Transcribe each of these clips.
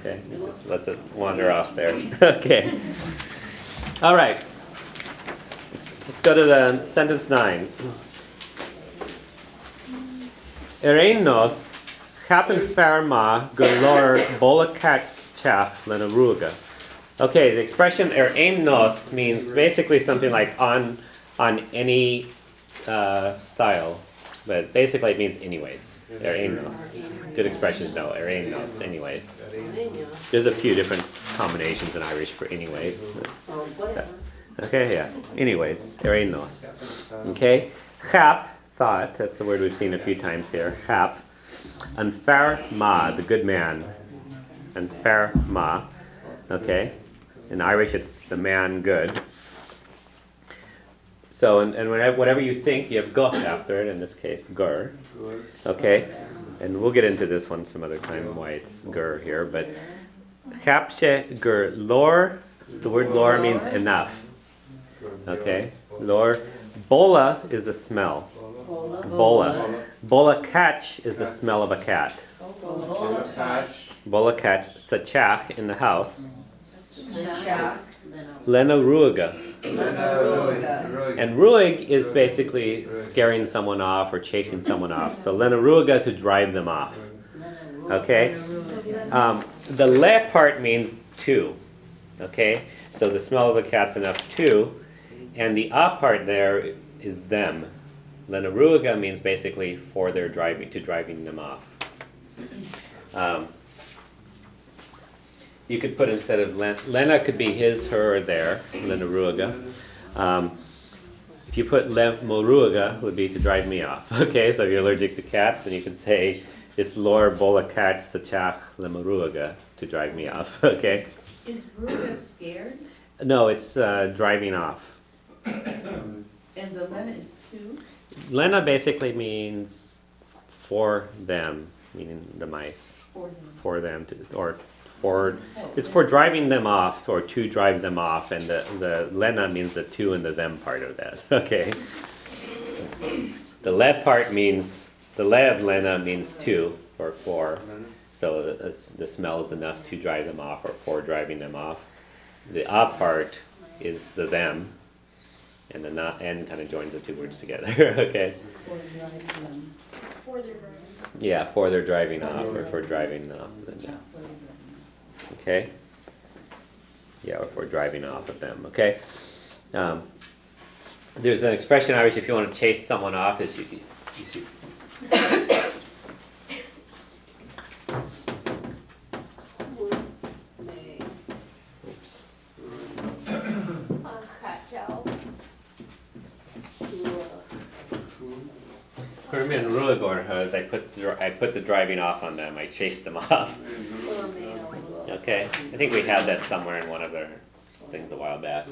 Okay, just lets it wander off there. Okay. All right. Let's go to the sentence 9. Ereinos happen ferma galor bolakach chach lenaruga. Okay, the expression ereinos means basically something like on any style, but basically it means anyways. Ereinos. Good expressions, no. Ereinos, anyways. There's a few different combinations in Irish for anyways. Okay, yeah. Anyways, ereinos. Okay. Chap, thought. That's the word we've seen a few times here. Chap. And fer ma, the good man. And fer ma. Okay. In Irish, it's the man good. So, and whatever you think, you have got after it. In this case, gur. Okay. And we'll get into this one some other time, why it's gur here. But chapche gur lor. The word lor means enough. Okay. Lor. Bola is a smell. Bola. Bola catch is the smell of a cat. Bola catch. Sachach in the house. Lena ruiga. And ruig is basically scaring someone off or chasing someone off. So lena ruiga, to drive them off. Okay? The le part means two. Okay? So the smell of a cat's enough too. And the a part there is them. Lena ruiga means basically for their driving, to driving them off. You could put instead of Lena could be his, her, or their, Lena ruiga. If you put le moruiga, would be to drive me off. Okay, so if you're allergic to cats, then you could say it's lor bola cat sachach le moruiga, to drive me off. Okay. Is ruiga scared? No, it's driving off. And the Lena is two? Lena basically means for them, meaning the mice. For them to, or for, it's for driving them off or to drive them off, and the Lena means the to and the them part of that. Okay. The le part means, the le of Lena means to or for, so the smell is enough to drive them off or for driving them off. The a part is the them, and the not and kind of joins the two words together. Okay. For their driving. Yeah, for their driving off or for driving off. Okay. Yeah, or for driving off of them. Okay. There's an expression in Irish, if you want to chase someone off, is you see. Herman Ruigor has I put the driving off on them. I chased them off. Okay, I think we had that somewhere in one of their things a while back.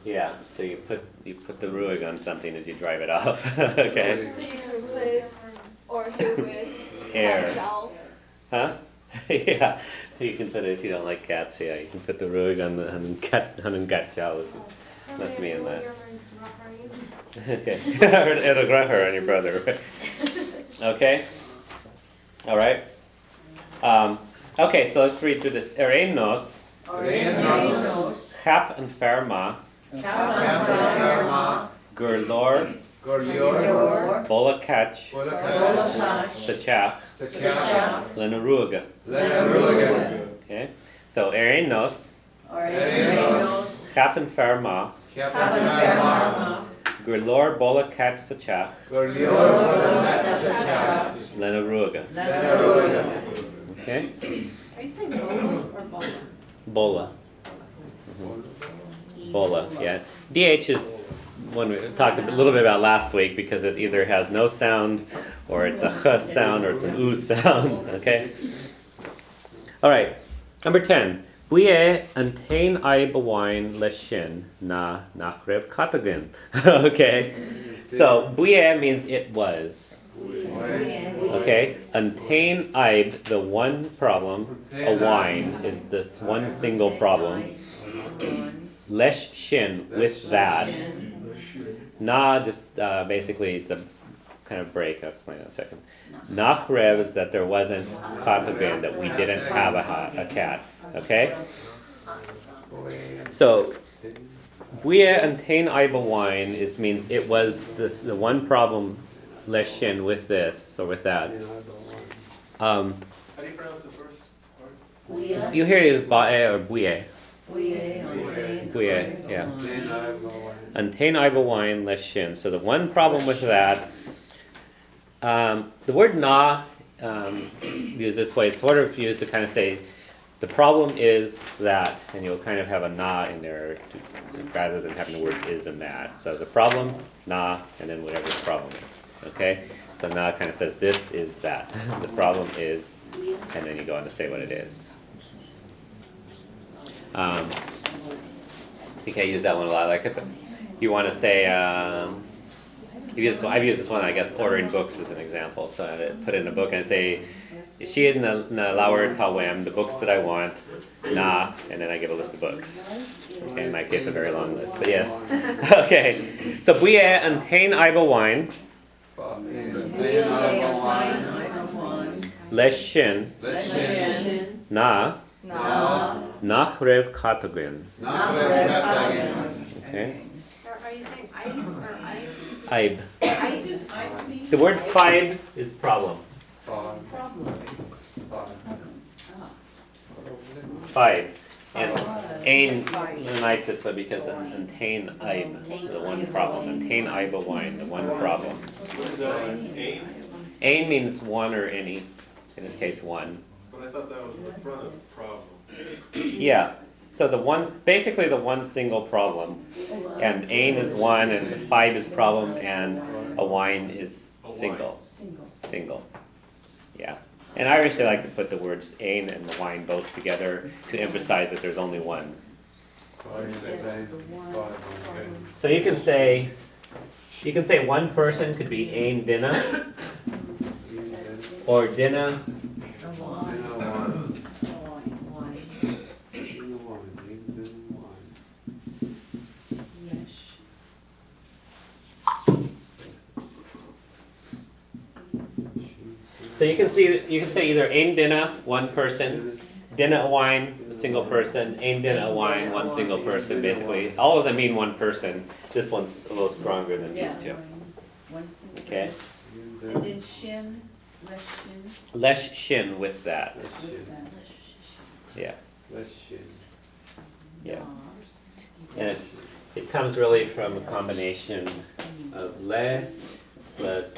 Yeah, so you put the ruig on something as you drive it off. Okay. So you can replace or do with Air. catch-all. Huh? Yeah, you can put it if you don't like cats. Yeah, you can put the ruig on the cat chow. That's me and that. Okay. It'll grow her on your brother, right? Okay. All right. Okay, so let's read through this. Ereinos. Chap and ferma. Gurlor. Bola catch. Sachach. Lenaruga. Okay. So Ereinos. Chap and ferma. Gurlor bola catch sachach. Lenaruga. Okay. Are you saying bola or bola? Bola. Bola, yeah. DH is one we talked a little bit about last week because it either has no sound, or it's a ch sound, or it's an oo sound. Okay? Alright. Number 10. Buie antain ai bawine leshin na nachrev katagin. Okay? So, buie means it was. Okay? Antain aib, the one problem, a wine, is this one single problem. Lesh shin, with that. Na, just basically it's a kind of break. I'll explain in a second. Nachrev is that there wasn't katagin, that we didn't have a cat. Okay? So, buya and tain aiba wine means it was the one problem leshin with this or with that. How do you pronounce the first part? You hear it as ba'e or buye. Buye. Buye, yeah. And tain aiba wine leshin. So the one problem with that, the word na used this way, it's sort of used to kind of say the problem is that, and you'll kind of have a na in there rather than having the word is and that. So the problem, na, and then whatever the problem is. Okay? So na kind of says this is that. The problem is, and then you go on to say what it is. I think I use that one a lot. Like if you want to say, I've used this one, I guess, ordering books as an example. So I put it in a book and I say, Shid na lauer tawem, the books that I want, na, and then I give a list of books. Okay, in my case, a very long list, but yes. Okay, so buye and tain aiba wine, leshin, na, nachrev katagrin. Okay, Are you saying Aib or Aib? aib. Aib? The word five is problem. Five. And ain unites it so because and tain aib, the one problem. And tain aiba wine, the one problem. What is that? Ain? Ain means one or any. In this case, one. But I thought that was in front of problem. Yeah. So basically the one single problem. And ain is one, and five is problem, and a wine is single. Single. Yeah. And I actually like to put the words ain and the wine both together to emphasize that there's only one. So you can say one person could be ain dinna, or dinna. So you can say either ain dinna, one person, dinna a wine, a single person, ain dinna a wine, one single person. Basically, all of them mean one person. This one's a little stronger than these two. Okay. And then shin, less shin. Less shin with that. Yeah. Yeah. And it comes really from a combination of le plus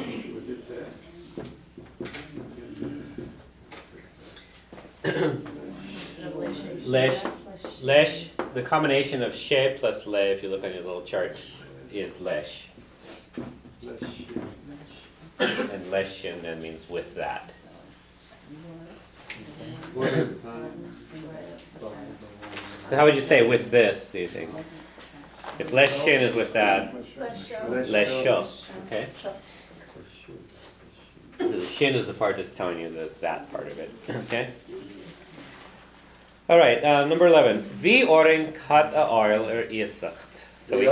lesh, the combination of she plus le, if you look on your little chart, is lesh. And leshin then means with that. So how would you say with this, do you think? If leshin is with that, lesho. Okay? The shin is the part that's telling you that part of it. Okay? All right, number 11. Vi oren kat a oil isacht. So we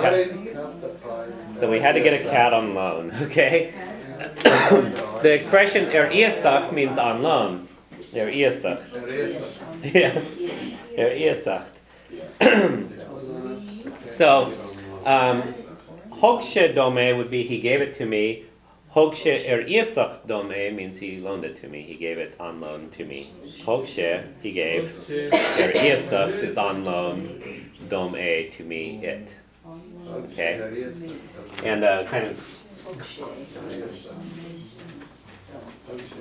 had to get a cat on loan. Okay? The expression isacht means on loan. Isacht. Yeah. Isacht. So, hogshe dome would be he gave it to me. Hogshe isacht dome means he loaned it to me. He gave it on loan to me. Hogshe, he gave. Isacht is on loan. Dome to me, it. Okay? And kind of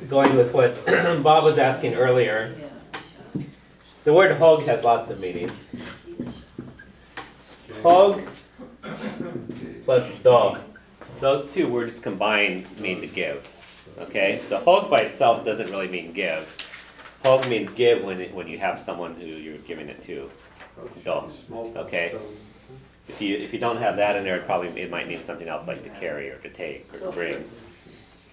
going with what Bob was asking earlier, the word hog has lots of meanings. Hog plus dog. Those two words combined mean to give. Okay? So hog by itself doesn't really mean give. Hog means give when you have someone who you're giving it to. Dog. Okay? If you don't have that in there, it might mean something else like to carry or to take or to bring.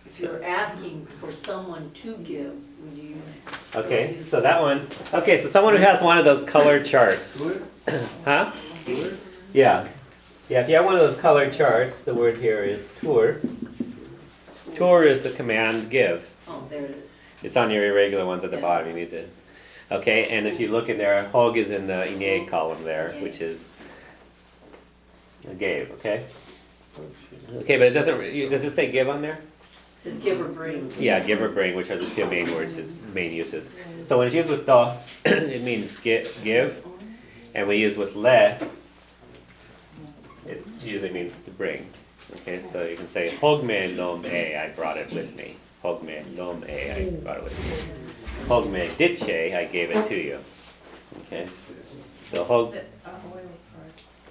If you're asking for someone to give, would you use? Okay, so that one. Okay, so someone who has one of those colored charts. Huh? Yeah. Yeah, if you have one of those colored charts, the word here is tour. Tour is the command give. Oh, there it is. It's on your irregular ones at the Yeah. bottom. You need to. Okay, and if you look in there, hog is in the ine column there, which is gave. Okay. Okay, but it doesn't. Does it say give on there? It says give or bring. Yeah, give or bring, which are the two main words, its main uses. So when it's used with the, it means give, and when used with le, it usually means to bring. Okay, so you can say hogme lom e, I brought it with me. Hogme lom e, I brought it with me. Hogme diche, I gave it to you. Okay, so hog. Wait